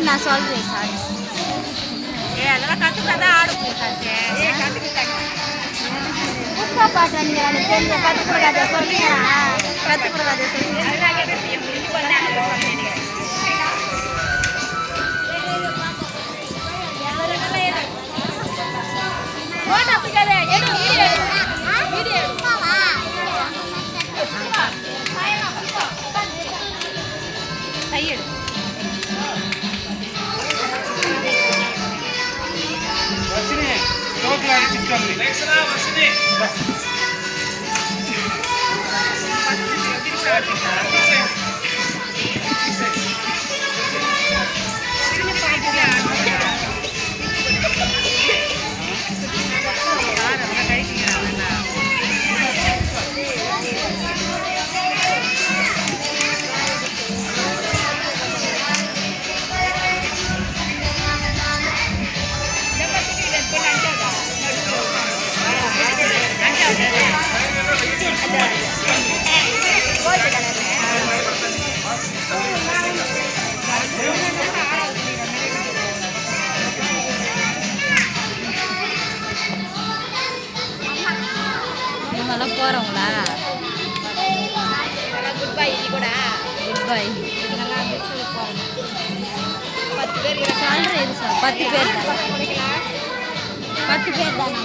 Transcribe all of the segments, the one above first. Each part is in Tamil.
நான் சொல்றேன் சாரி. அதெல்லாம் கற்றுக்காதான் ஆடுங்க. புஷ்பா பாட்டு எனக்கு தெரிஞ்ச கற்றுக்கூடாது சொல்றீங்க. கற்றுக்கூடாது கையெடு இவங்கெல்லாம் போகிறவங்களா? Good bye. இது கூட குட் பை. 10 பேர் சாலரி இது சார் 10 பேர் தான். 10 பேர் தான்.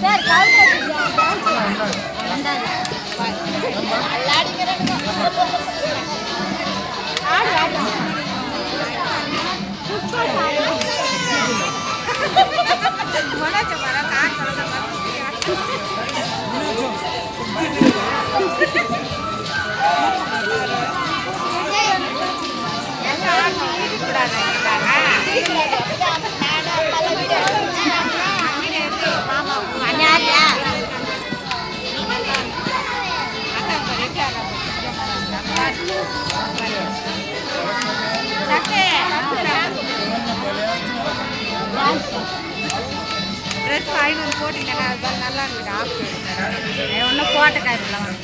சார் ட்ரெஸ் வாங்கி போட்டிங்கன்னா அதுதான் நல்லா இருக்குது. ஆஃப் ஒன்றும் போட்ட காய்லாம்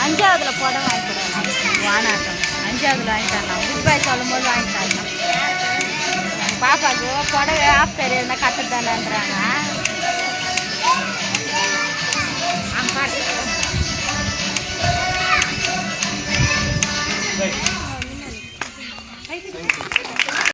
அஞ்சாவதுல புடவை வாங்கிக்கிறாங்க. வானாட்டம் 5ஆவதுல வாங்கிட்டாங்க. குட் பை சொல்லும்போது வாங்கிட்டாங்க. பாப்பாவுக்கு புடவை ஆஃப் சரி இருந்தால் கற்றுத்தானன்றாங்க. பாட்டு